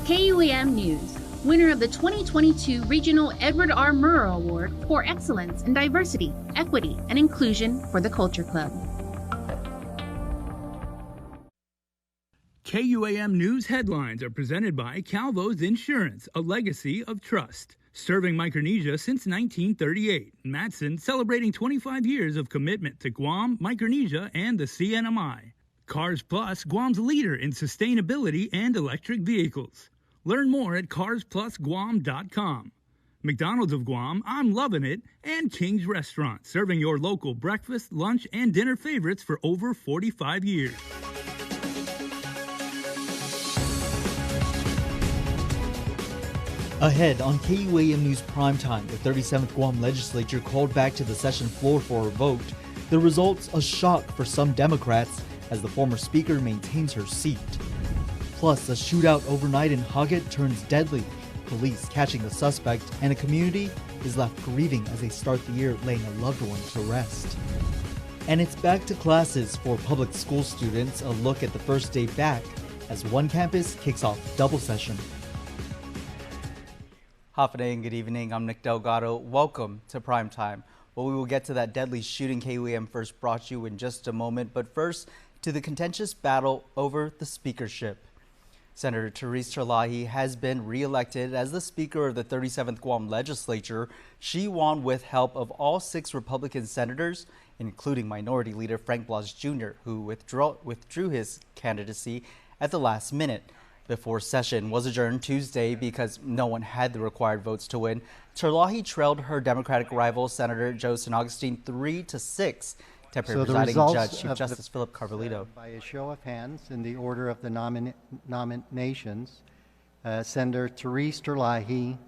KUAM News, winner of the 2022 Regional Edward R. Murrow Award for Excellence in Diversity, Equity, and Inclusion for the Culture Club. KUAM News headlines are presented by Calvo's Insurance, a legacy of trust. Serving Micronesia since 1938, Matson celebrating 25 years of commitment to Guam, Micronesia, and the CNMI. Cars Plus, Guam's leader in sustainability and electric vehicles. Learn more at carsplusguam.com. McDonald's of Guam, I'm loving it, and King's Restaurant, serving your local breakfast, lunch, and dinner favorites for over 45 years. Ahead on KUAM News Primetime, the 37th Guam legislature called back to the session floor for a vote. The results a shock for some Democrats as the former speaker maintains her seat. Plus, a shootout overnight in Hagat turns deadly. Police catching the suspect, and a community is left grieving as they start the year laying a loved one to rest. And it's back to classes for public school students, a look at the first day back as one campus kicks off double session. Hafide and good evening. I'm Nick Delgado. Welcome to Primetime. Well, we will get to that deadly shooting KUAM first brought you in just a moment, but first to the contentious battle over the speakership. Senator Therese Terlahi has been re-elected as the Speaker of the 37th Guam legislature. She won with help of all 6 Republican senators, including Minority Leader Frank Blas Jr., who withdrew his candidacy at the last minute. Before session was adjourned Tuesday because no one had the required votes to win, Terlahi trailed her Democratic rival, Senator Joe San Agustin, 3-6. Temporary presiding judge, Chief Justice Philip Carbolito. By a show of hands, in the order of the nominations, Senator Therese Terlahi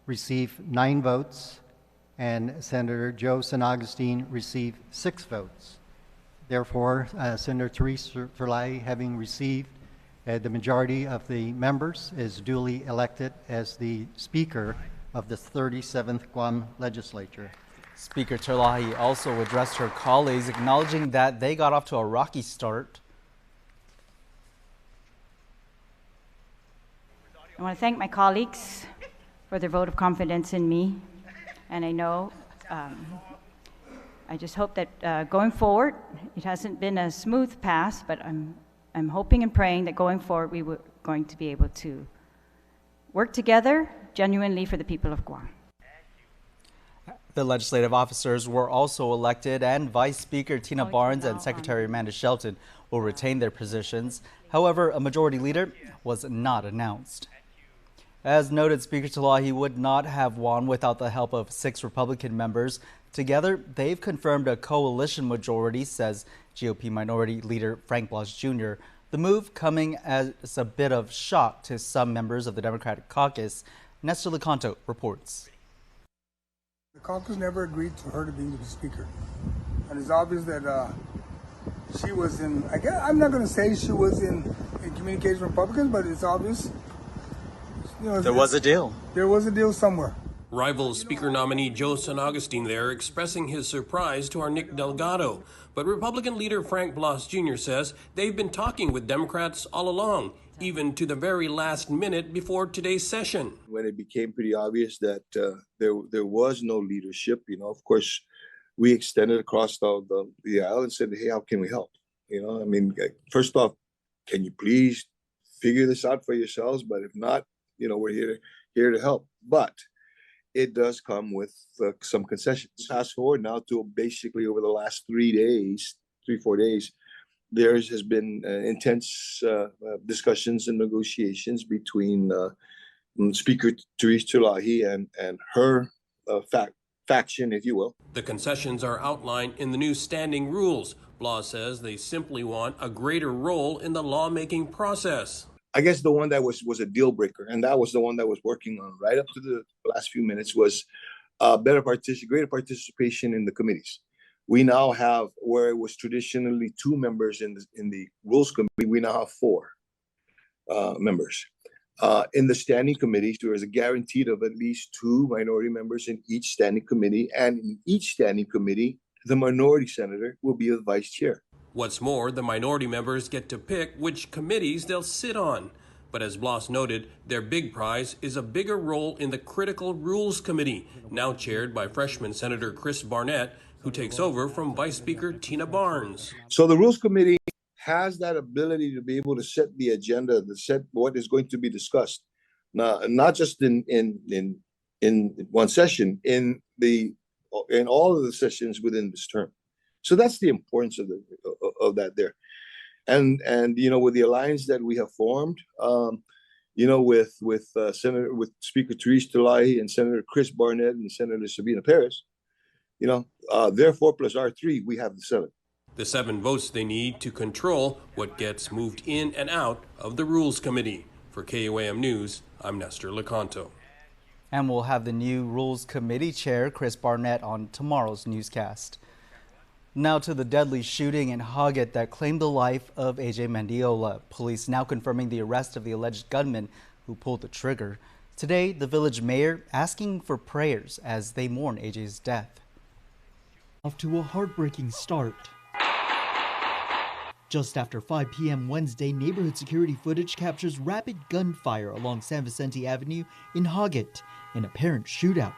received 9 votes, and Senator Joe San Agustin received 6 votes. Therefore, Senator Therese Terlahi, having received the majority of the members, is duly elected as the Speaker of the 37th Guam legislature. Speaker Terlahi also addressed her colleagues, acknowledging that they got off to a rocky start. I want to thank my colleagues for their vote of confidence in me. And I know, I just hope that going forward, it hasn't been a smooth path, but I'm hoping and praying that going forward we were going to be able to work together genuinely for the people of Guam. The legislative officers were also elected, and Vice Speaker Tina Barnes and Secretary Amanda Shelton will retain their positions. However, a majority leader was not announced. As noted, Speaker Terlahi would not have won without the help of 6 Republican members. Together, they've confirmed a coalition majority, says GOP Minority Leader Frank Blas Jr. The move coming as a bit of shock to some members of the Democratic caucus. Nestor Lecanto reports. The caucus never agreed to her to be the speaker. And it's obvious that she was in, I guess, I'm not going to say she was in communication with Republicans, but it's obvious. You know, there was a deal. There was a deal somewhere. Rival Speaker nominee Joe San Agustin there expressing his surprise to our Nick Delgado. But Republican leader Frank Blas Jr. says they've been talking with Democrats all along, even to the very last minute before today's session. When it became pretty obvious that there was no leadership, of course, we extended across the aisle and said, hey, how can we help? I mean, first off, can you please figure this out for yourselves? But if not, we're here to help. But it does come with some concessions. Fast forward now to basically over the last 4 days, there has been intense discussions and negotiations between Speaker Therese Terlahi and her faction, if you will. The concessions are outlined in the new standing rules. Blas says they simply want a greater role in the lawmaking process. I guess the one that was a deal breaker, and that was the one that was working on right up to the last few minutes, was greater participation in the committees. We now have, where it was traditionally 2 members in the Rules Committee, we now have 4 members. In the standing committees, there is a guaranteed of at least 2 minority members in each standing committee, and in each standing committee, the minority senator will be the vice chair. What's more, the minority members get to pick which committees they'll sit on. But as Bloss noted, their big prize is a bigger role in the Critical Rules Committee, now chaired by freshman Senator Chris Barnett, who takes over from Vice Speaker Tina Barnes. So the Rules Committee has that ability to be able to set the agenda, to set what is going to be discussed. Now, not just in one session, in all of the sessions within this term. So that's the importance of that there. And with the alliance that we have formed, with Speaker Therese Tulahi and Senator Chris Barnett and Senator Sabina Perez, their 4 plus our 3, we have the 7. The 7 votes they need to control what gets moved in and out of the Rules Committee. For KUAM News, I'm Nestor Lecanto. And we'll have the new Rules Committee Chair, Chris Barnett, on tomorrow's newscast. Now to the deadly shooting in Hagat that claimed the life of AJ Mendiola. Police now confirming the arrest of the alleged gunman who pulled the trigger. Today, the village mayor asking for prayers as they mourn AJ's death. Off to a heartbreaking start. Just after 5 p.m. Wednesday, neighborhood security footage captures rapid gunfire along San Vicente Avenue in Hagat, an apparent shootout.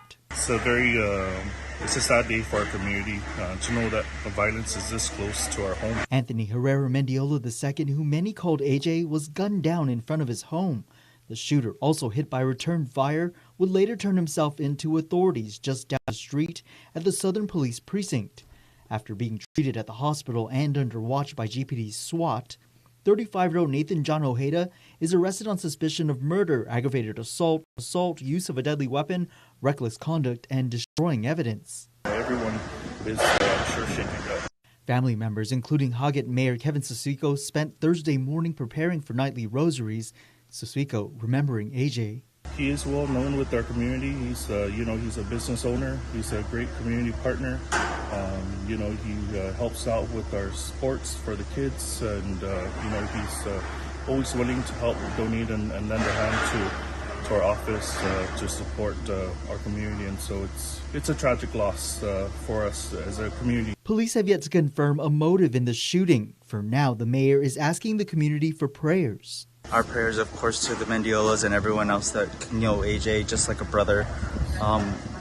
It's a sad day for our community to know that the violence is this close to our home. Anthony Herrera Mendiola II, who many called AJ, was gunned down in front of his home. The shooter, also hit by return fire, would later turn himself in to authorities just down the street at the Southern Police Precinct. After being treated at the hospital and under watch by GPD SWAT, 35-year-old Nathan John Ojeda is arrested on suspicion of murder, aggravated assault, use of a deadly weapon, reckless conduct, and destroying evidence. Everyone is sure shaking up. Family members, including Hagat Mayor Kevin Susuico, spent Thursday morning preparing for nightly rosaries. Susuico remembering AJ. He is well known with our community. He's he's a business owner. He's a great community partner. He helps out with our sports for the kids, and he's always willing to help donate and lend a hand to our office to support our community. And so it's a tragic loss for us as a community. Police have yet to confirm a motive in the shooting. For now, the mayor is asking the community for prayers. Our prayers, of course, to the Mendiolas and everyone else that know AJ just like a brother.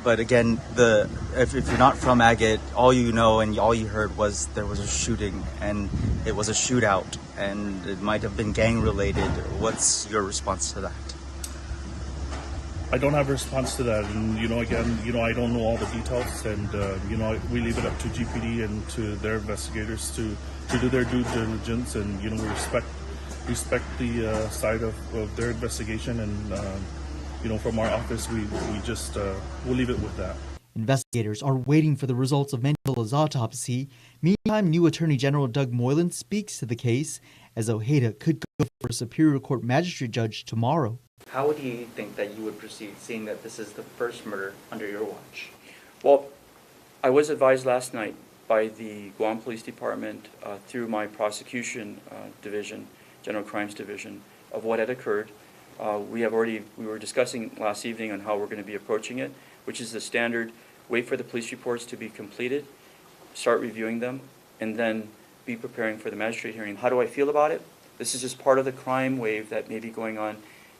But again, if you're not from Hagat, all you know and all you heard was there was a shooting and it was a shootout and it might have been gang related. What's your response to that? I don't have a response to that, and I don't know all the details, and we leave it up to GPD and to their investigators to do their due diligence, and we respect the side of their investigation, and from our office we'll leave it with that. Investigators are waiting for the results of Mendiola's autopsy. Meantime, new Attorney General Doug Moylan speaks to the case as Ojeda could go for a Superior Court magistrate judge tomorrow. How do you think that you would proceed, seeing that this is the first murder under your watch? Well, I was advised last night by the Guam Police Department through my prosecution division, General Crimes Division, of what had occurred. We were discussing last evening on how we're going to be approaching it, which is the standard: wait for the police reports to be completed, start reviewing them, and then be preparing for the magistrate hearing. How do I feel about it? This is just part of the crime wave that may be going on,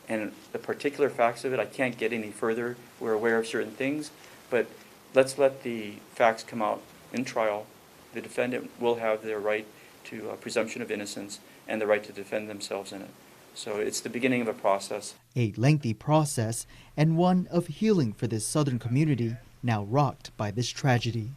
and the particular facts of it, I can't get any further. We're aware of certain things, but let's let the facts come out in trial. The defendant will have their right to presumption of innocence and the right to defend themselves in it. So it's the beginning of a process. A lengthy process, and one of healing for this southern community now rocked by this tragedy.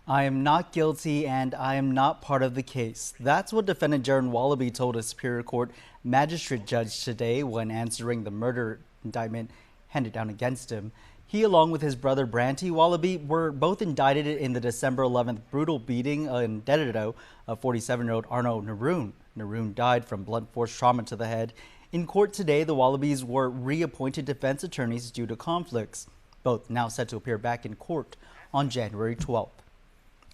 I am not guilty and I am not part of the case. That's what defendant Jaron Wallaby told a Superior Court magistrate judge today when answering the murder indictment handed down against him. He, along with his brother Branty Wallaby, were both indicted in the December 11th brutal beating in Dededo of 47-year-old Arno Naroon. Naroon died from blunt force trauma to the head. In court today, the Wallabys were reappointed defense attorneys due to conflicts, both now set to appear back in court on January 12th.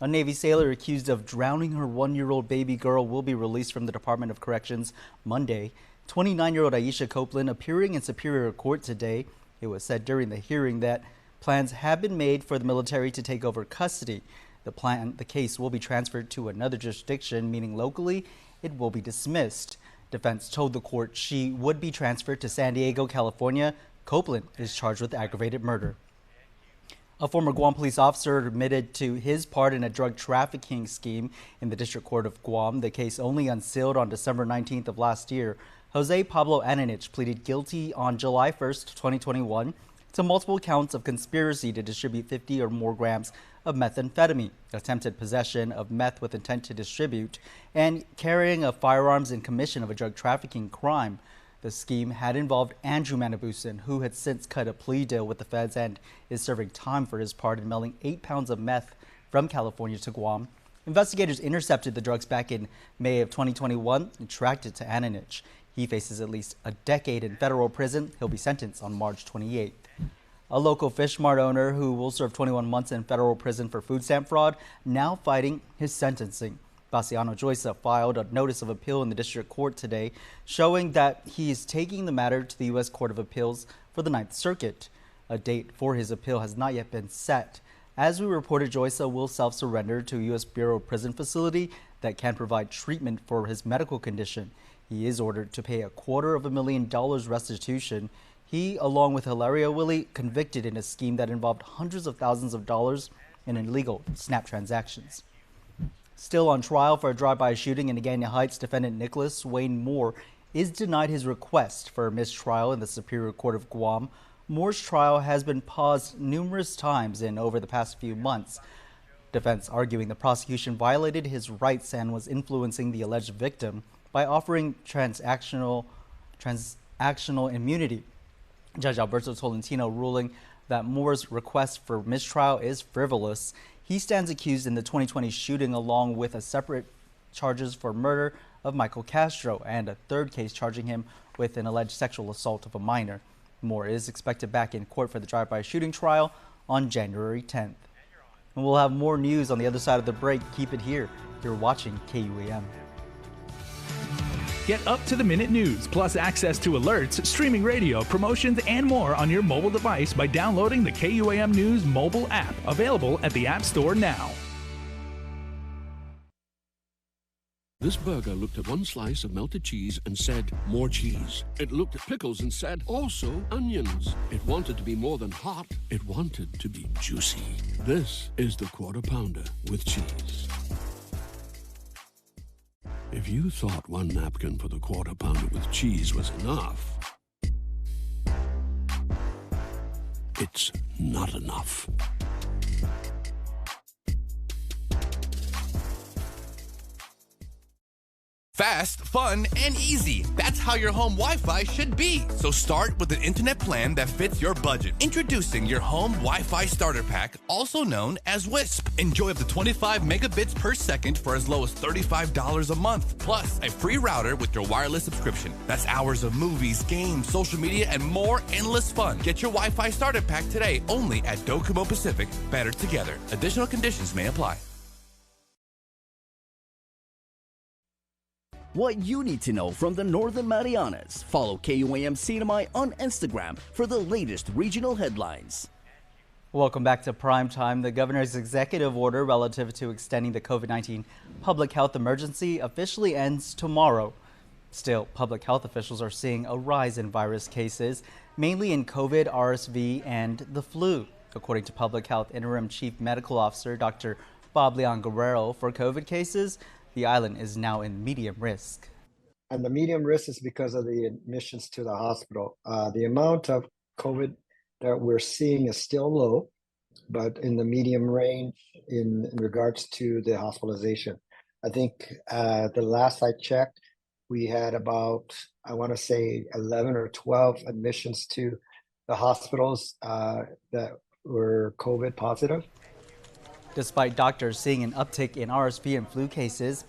A Navy sailor accused of drowning her 1-year-old baby girl will be released from the Department of Corrections Monday. 29-year-old Aisha Copeland appearing in Superior Court today. It was said during the hearing that plans have been made for the military to take over custody. The case will be transferred to another jurisdiction, meaning locally it will be dismissed. Defense told the court she would be transferred to San Diego, California. Copeland is charged with aggravated murder. A former Guam police officer admitted to his part in a drug trafficking scheme in the District Court of Guam. The case only unsealed on December 19th of last year. Jose Pablo Ananich pleaded guilty on July 1st, 2021 to multiple counts of conspiracy to distribute 50 or more grams of methamphetamine, attempted possession of meth with intent to distribute, and carrying of firearms in commission of a drug trafficking crime. The scheme had involved Andrew Manabusan, who had since cut a plea deal with the feds and is serving time for his part in mailing 8 pounds of meth from California to Guam. Investigators intercepted the drugs back in May of 2021 and tracked it to Ananich. He faces at least a decade in federal prison. He'll be sentenced on March 28th. A local fish mart owner who will serve 21 months in federal prison for food stamp fraud now fighting his sentencing. Bassiano Joyce filed a notice of appeal in the district court today, showing that he is taking the matter to the U.S. Court of Appeals for the Ninth Circuit. A date for his appeal has not yet been set. As we reported, Joyce will self-surrender to a U.S. Bureau of Prison facility that can provide treatment for his medical condition. He is ordered to pay $250,000 restitution. He, along with Hilario Willie, convicted in a scheme that involved hundreds of thousands of dollars in illegal SNAP transactions. Still on trial for a drive-by shooting in Agana Heights, defendant Nicholas Wayne Moore is denied his request for a mistrial in the Superior Court of Guam. Moore's trial has been paused numerous times over the past few months. Defense arguing the prosecution violated his rights and was influencing the alleged victim by offering transactional immunity. Judge Alberto Tolentino ruling that Moore's request for mistrial is frivolous. He stands accused in the 2020 shooting along with a separate charges for murder of Michael Castro and a third case charging him with an alleged sexual assault of a minor. Moore is expected back in court for the drive-by shooting trial on January 10th. And we'll have more news on the other side of the break. Keep it here. You're watching KUAM. Get up-to-the-minute news, plus access to alerts, streaming radio, promotions, and more on your mobile device by downloading the KUAM News mobile app, available at the App Store now. This burger looked at one slice of melted cheese and said, more cheese. It looked at pickles and said, also onions. It wanted to be more than hot. It wanted to be juicy. This is the Quarter Pounder with cheese. If you thought one napkin for the Quarter Pounder with cheese was enough, it's not enough. Fast, fun, and easy. That's how your home Wi-Fi should be. So start with an internet plan that fits your budget. Introducing your home Wi-Fi starter pack, also known as WISP. Enjoy up to 25 megabits per second for as low as $35 a month. Plus, a free router with your wireless subscription. That's hours of movies, games, social media, and more endless fun. Get your Wi-Fi starter pack today only at Docomo Pacific. Better together. Additional conditions may apply. What you need to know from the Northern Marianas. Follow KUAM CNMI on Instagram for the latest regional headlines. Welcome back to Primetime. The governor's executive order relative to extending the COVID-19 public health emergency officially ends tomorrow. Still, public health officials are seeing a rise in virus cases, mainly in COVID, RSV, and the flu. According to Public Health Interim Chief Medical Officer Dr. Bob Leon Guerrero, for COVID cases, the island is now in medium risk. And the medium risk is because of the admissions to the hospital. The amount of COVID that we're seeing is still low, but in the medium range in regards to the hospitalization. I think the last I checked, we had about, I want to say 11 or 12 admissions to the hospitals that were COVID positive. Despite doctors seeing an uptick in RSV and flu cases,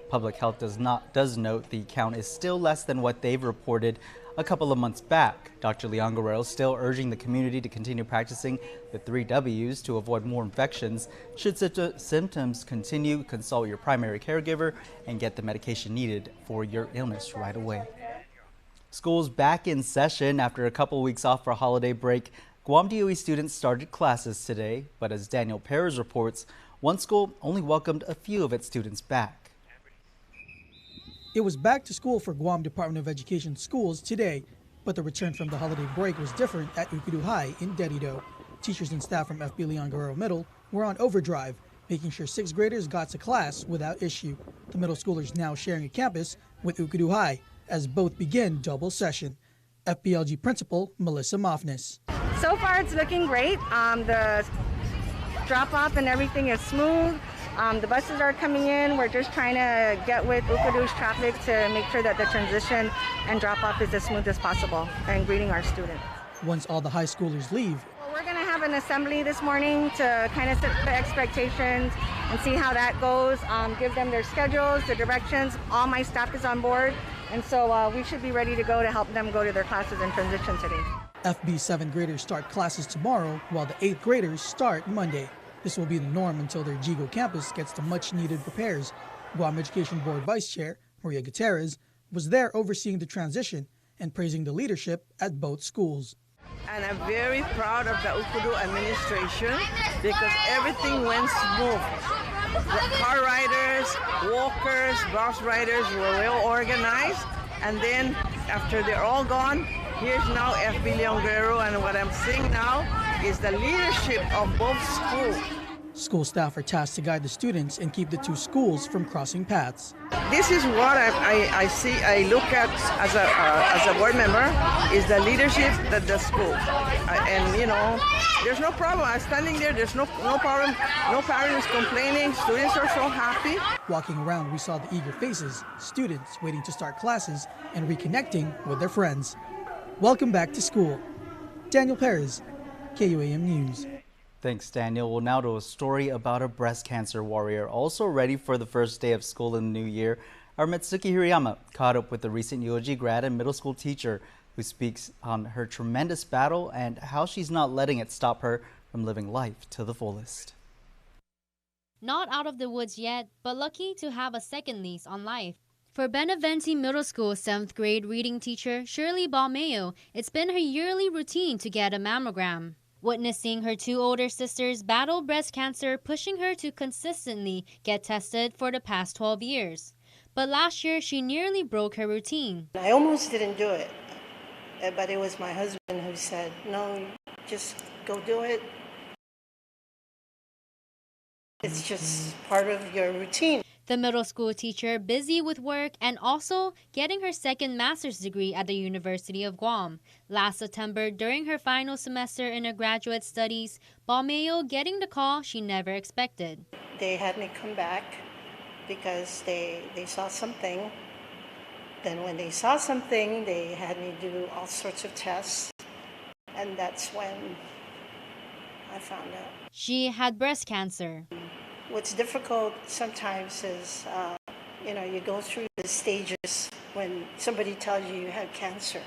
Public Health does note the count is still less than what they've reported a couple of months back. Dr. Leon Guerrero is still urging the community to continue practicing the 3 W's to avoid more infections. Should symptoms continue, consult your primary caregiver and get the medication needed for your illness right away. School's back in session after a couple weeks off for a holiday break. Guam DOE students started classes today, but as Daniel Perez reports, one school only welcomed a few of its students back. It was back to school for Guam Department of Education schools today, but the return from the holiday break was different at Ukudu High in Dedido. Teachers and staff from FB Leon Guerrero Middle were on overdrive, making sure 6th graders got to class without issue. The middle schoolers now sharing a campus with Ukudu High as both begin double session. FBLG Principal Melissa Mofnis. So far it's looking great. The drop-off and everything is smooth. The buses are coming in. We're just trying to get with Ukudu's traffic to make sure that the transition and drop-off is as smooth as possible and greeting our students. Once all the high schoolers leave, We're going to have an assembly this morning to kind of set the expectations and see how that goes, give them their schedules, the directions. All my staff is on board, and so we should be ready to go to help them go to their classes and transition today. FB 7th graders start classes tomorrow, while the 8th graders start Monday. This will be the norm until their Jigo campus gets the much-needed repairs. Guam Education Board Vice Chair Maria Gutierrez was there overseeing the transition and praising the leadership at both schools. And I'm very proud of the Ukudu administration because everything went smooth. Car riders, walkers, bus riders were well organized. And then after they're all gone, here's now FB Leon Guerrero, and what I'm seeing now is the leadership of both schools. School staff are tasked to guide the students and keep the two schools from crossing paths. This is what I see, I look at as a board member, is the leadership at the school. And you know, there's no problem. I'm standing there, there's no problem, no parents complaining, students are so happy. Walking around, we saw the eager faces, students waiting to start classes and reconnecting with their friends. Welcome back to school. Daniel Perez, KUAM News. Thanks, Daniel. Well, now to a story about a breast cancer warrior also ready for the first day of school in the new year. Our Mitsuki Hirayama caught up with the recent UOG grad and middle school teacher who speaks on her tremendous battle and how she's not letting it stop her from living life to the fullest. Not out of the woods yet, but lucky to have a second lease on life. For Benavente Middle School 7th grade reading teacher Shirley Balmeo, it's been her yearly routine to get a mammogram. Witnessing her two older sisters battle breast cancer, pushing her to consistently get tested for the past 12 years. But last year, she nearly broke her routine. I almost didn't do it, but it was my husband who said, no, just go do it. It's just part of your routine. The middle school teacher, busy with work and also getting her second master's degree at the University of Guam. Last September, during her final semester in her graduate studies, Balmeo getting the call she never expected. They had me come back because they saw something. Then when they saw something, they had me do all sorts of tests. And that's when I found out. She had breast cancer. What's difficult sometimes is, you go through the stages when somebody tells you you have cancer.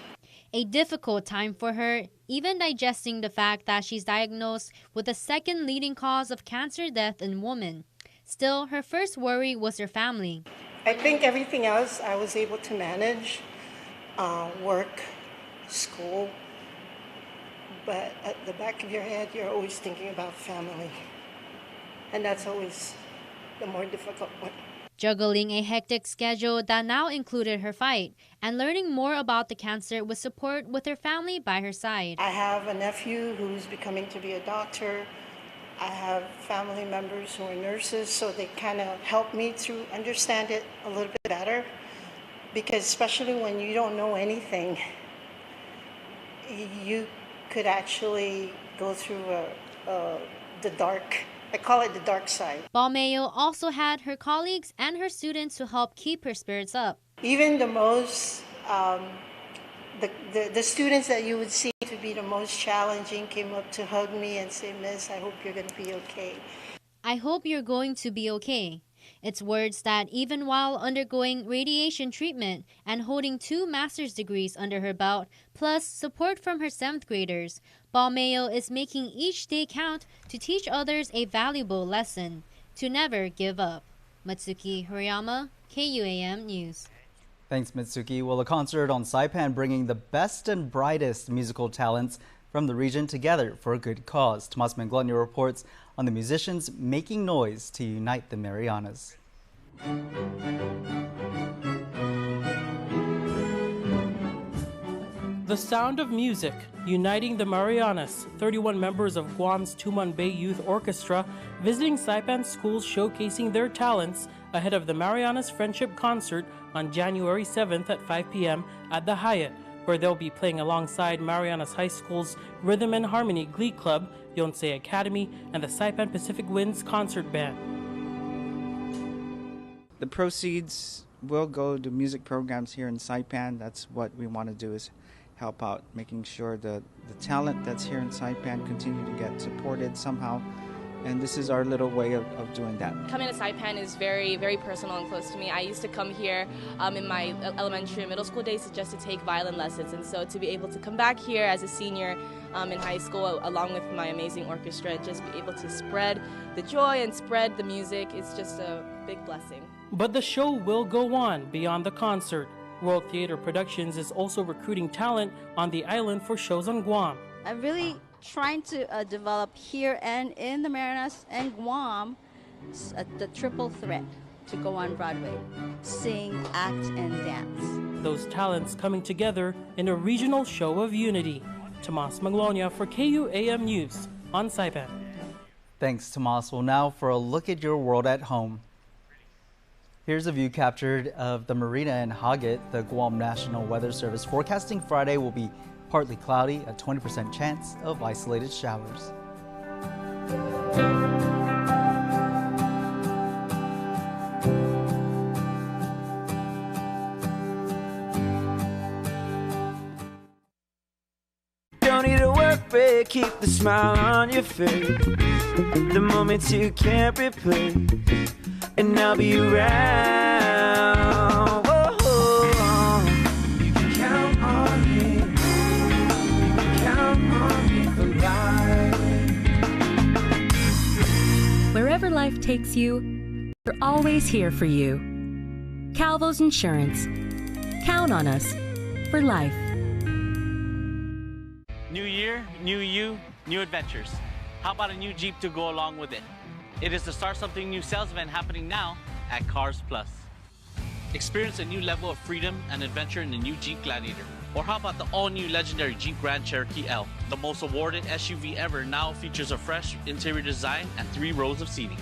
A difficult time for her, even digesting the fact that she's diagnosed with the second leading cause of cancer death in women. Still, her first worry was her family. I think everything else I was able to manage, work, school, but at the back of your head, you're always thinking about family. And that's always the more difficult one. Juggling a hectic schedule that now included her fight and learning more about the cancer with support with her family by her side. I have a nephew who's becoming to be a doctor. I have family members who are nurses, so they kind of help me to understand it a little bit better. Because especially when you don't know anything, you could actually go through the dark. I call it the dark side. Balmeo also had her colleagues and her students to help keep her spirits up. Even the most, the students that you would see to be the most challenging came up to hug me and say, Miss, I hope you're going to be okay. I hope you're going to be okay. It's words that even while undergoing radiation treatment and holding 2 master's degrees under her belt, plus support from her 7th graders, Balmeo is making each day count to teach others a valuable lesson, to never give up. Mitsuki Hirayama, KUAM News. Thanks, Mitsuki. Well, a concert on Saipan bringing the best and brightest musical talents from the region together for a good cause. Tomas Manglona reports on the musicians making noise to unite the Marianas. The sound of music, uniting the Marianas, 31 members of Guam's Tuman Bay Youth Orchestra, visiting Saipan schools showcasing their talents ahead of the Marianas Friendship Concert on January 7th at 5 p.m. at the Hagat, where they'll be playing alongside Marianas High School's Rhythm and Harmony Glee Club, Yonsei Academy, and the Saipan Pacific Winds Concert Band. The proceeds will go to music programs here in Saipan. That's what we want to do, is help out, making sure the talent that's here in Saipan continue to get supported somehow. And this is our little way of doing that. Coming to Saipan is very, very personal and close to me. I used to come here in my elementary and middle school days just to take violin lessons. And so to be able to come back here as a senior in high school along with my amazing orchestra and just be able to spread the joy and spread the music is just a big blessing. But the show will go on beyond the concert. World Theater Productions is also recruiting talent on the island for shows on Guam. I'm really trying to develop here and in the Marianas and Guam the triple threat to go on Broadway: sing, act, and dance. Those talents coming together in a regional show of unity. Tomas Maglonia for KUAM News on Saipan. Thanks, Tomas. Well, now for a look at your world at home. Here's a view captured of the marina in Hagat. The Guam National Weather Service forecasting Friday will be partly cloudy, a 20% chance of isolated showers. Don't need a work break, keep the smile on your face. The moments you can't replace, and I'll be around. Whoa. You can count on me. You can count on me for life. Wherever life takes you, we're always here for you. Calvo's Insurance. Count on us for life. New year, new you, new adventures. How about a new Jeep to go along with it? It is the Start Something New sales event happening now at Cars Plus. Experience a new level of freedom and adventure in the new Jeep Gladiator. Or how about the all-new legendary Jeep Grand Cherokee L? The most awarded SUV ever now features a fresh interior design and 3 rows of seating.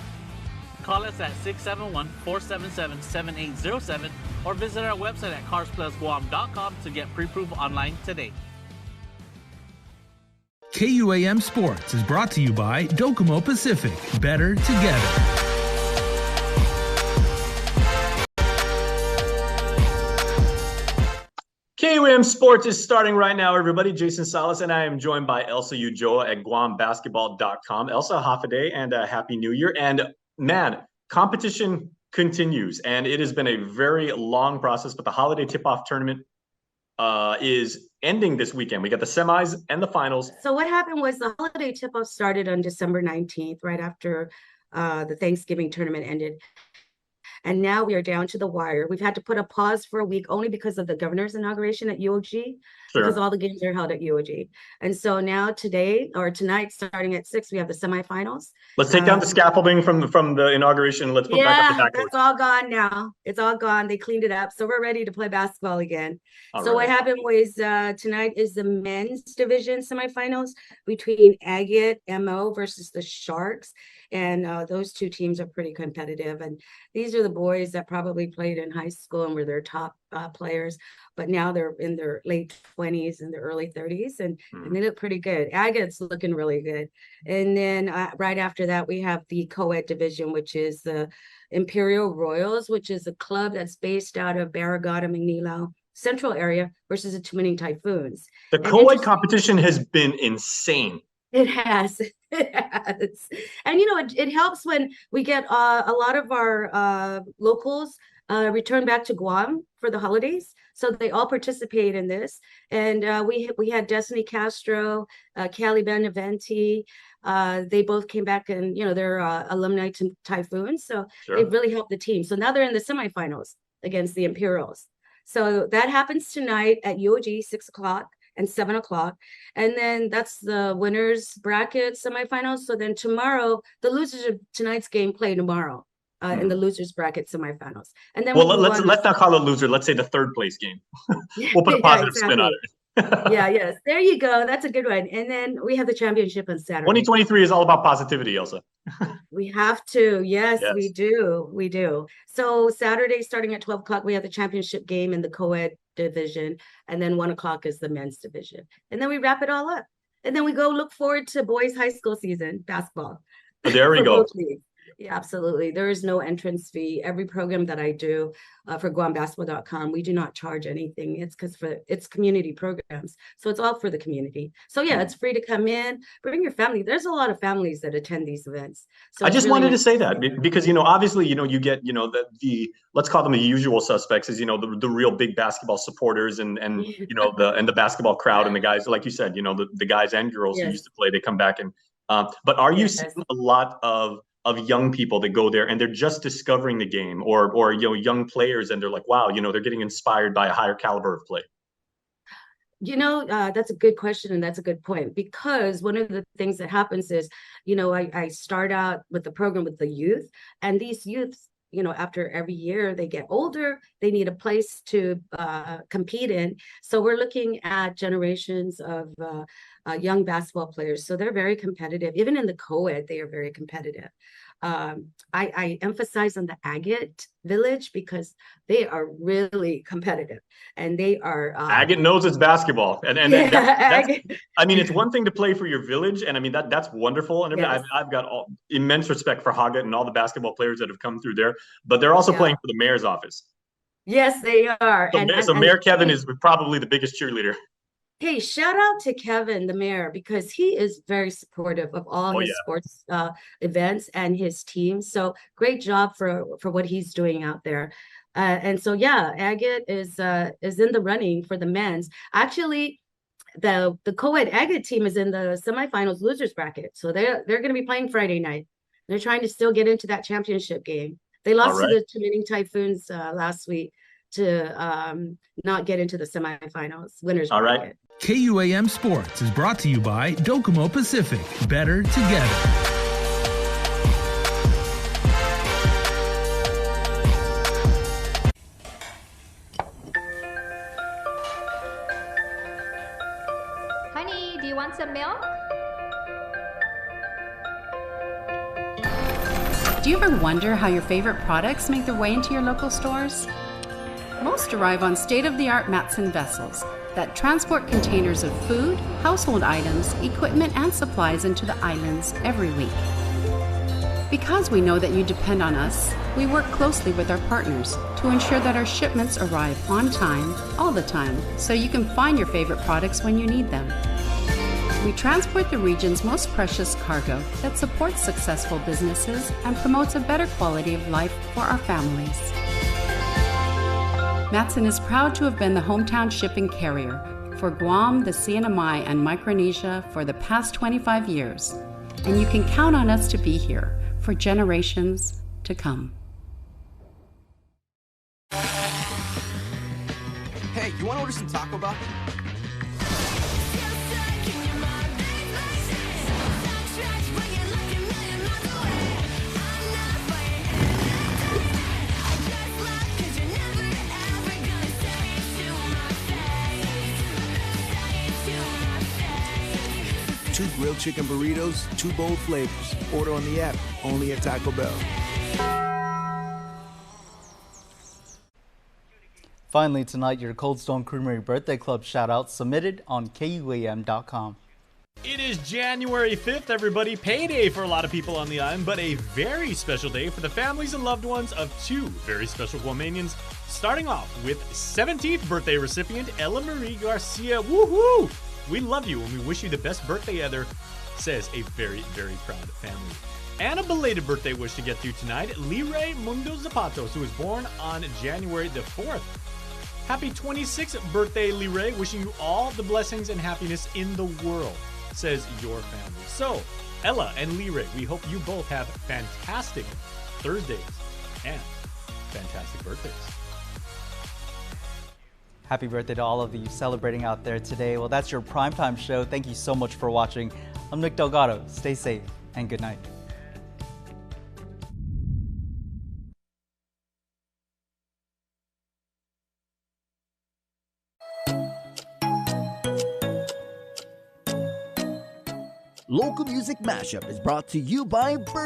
Call us at 671-477-7807 or visit our website at carsplusguam.com to get pre-approved online today. KUAM Sports is brought to you by Docomo Pacific. Better together. KUAM Sports is starting right now, everybody. Jason Salas and I am joined by Elsa Ujoa at GuamBasketball.com. Elsa, half a day and a happy new year. And man, competition continues, and it has been a very long process, but the holiday tip-off tournament is ending this weekend. We got the semis and the finals. So what happened was the holiday tip-off started on December 19th, right after the Thanksgiving tournament ended. And now we are down to the wire. We've had to put a pause for a week only because of the governor's inauguration at UOG, because all the games are held at UOG. And so now tonight, starting at 6, we have the semifinals. Let's take down the scaffolding from the inauguration. Let's put back up the backcourt. That's all gone now. It's all gone. They cleaned it up. So we're ready to play basketball again. What happened was tonight is the men's division semifinals between Hagat MO versus the Sharks. And those two teams are pretty competitive. And these are the boys that probably played in high school and were their top players. But now they're in their late 20s and their early 30s. And they look pretty good. Agat's looking really good. And then right after that, we have the co-ed division, which is the Imperial Royals, which is a club that's based out of Barragata, Manila Central area versus the Tumaning Typhoons. The co-ed competition has been insane. It has. It has. And, it helps when we get a lot of our locals return back to Guam for the holidays. So they all participate in this. And we had Destiny Castro, Callie Beneventi. They both came back and, they're alumni to Typhoons. So they really helped the team. So now they're in the semifinals against the Imperials. So that happens tonight at UOG, 6 o'clock. And 7 o'clock. And then that's the winners bracket semifinals. So then tomorrow, the losers of tonight's game play tomorrow in the losers bracket semifinals. And then let's not call it loser. Let's say the third place game. We'll put a positive spin on it. Yes. There you go. That's a good one. And then we have the championship on Saturday. 2023 is all about positivity, Elsa. We have to. Yes, Yes. we do. We do. So Saturday, starting at 12 o'clock, we have the championship game in the co-ed division. And then 1 o'clock is the men's division. And then we wrap it all up. And then we go look forward to boys high school season basketball. There we go. Yeah, absolutely. There is no entrance fee. Every program that I do for GuamBasketball.com, we do not charge anything. It's because it's community programs. So it's all for the community. So yeah, it's free to come in, bring your family. There's a lot of families that attend these events. So I just wanted to say that because, obviously, you get, the let's call them the usual suspects is, the real big basketball supporters and the basketball crowd and the guys, like you said, the guys and girls who used to play, they come back and, but are you seeing a lot of young people that go there and they're just discovering the game or young players and they're like, wow, they're getting inspired by a higher caliber of play? That's a good question. And that's a good point, because one of the things that happens is, I start out with the program with the youth, and these youths, after every year they get older, they need a place to compete in. So we're looking at generations of young basketball players. So they're very competitive. Even in the co-ed, they are very competitive. I emphasize on the Hagat village because they are really competitive, and they are Hagat knows it's basketball, and that's, I mean, it's one thing to play for your village, and I mean that's wonderful, and I've got immense respect for Hagat and all the basketball players that have come through there, but they're also playing for the mayor's office. Yes, they are. So Mayor Kevin is probably the biggest cheerleader. Hey, shout out to Kevin, the mayor, because he is very supportive of all his sports events and his team. So great job for what he's doing out there. And so, Hagat is in the running for the men's. Actually, the co-ed Hagat team is in the semifinals losers bracket. So they're going to be playing Friday night. They're trying to still get into that championship game. They lost to the Tumining Typhoons last week to not get into the semifinals winners bracket. KUAM Sports is brought to you by Docomo Pacific. Better together. Honey, do you want some milk? Do you ever wonder how your favorite products make their way into your local stores? Most arrive on state-of-the-art Matson vessels that transport containers of food, household items, equipment, and supplies into the islands every week. Because we know that you depend on us, we work closely with our partners to ensure that our shipments arrive on time, all the time, so you can find your favorite products when you need them. We transport the region's most precious cargo that supports successful businesses and promotes a better quality of life for our families. Matson is proud to have been the hometown shipping carrier for Guam, the CNMI, and Micronesia for the past 25 years, and you can count on us to be here for generations to come. Hey, you want to order some Taco Bell? Two grilled chicken burritos, two bold flavors. Order on the app, only at Taco Bell. Finally tonight, your Cold Stone Creamery Birthday Club shout-out submitted on KUAM.com. It is January 5th, everybody. Payday for a lot of people on the island, but a very special day for the families and loved ones of two very special Guamanians. Starting off with 17th birthday recipient Ella Marie Garcia. Woohoo! We love you and we wish you the best birthday ever, says a very, very proud family. And a belated birthday wish to get through tonight, Liray Mundo Zapatos, who was born on January the 4th. Happy 26th birthday, Liray. Wishing you all the blessings and happiness in the world, says your family. So, Ella and Liray, we hope you both have fantastic Thursdays and fantastic birthdays. Happy birthday to all of you celebrating out there today. Well, that's your primetime show. Thank you so much for watching. I'm Nick Delgado. Stay safe and good night. Local Music Mashup is brought to you by Burger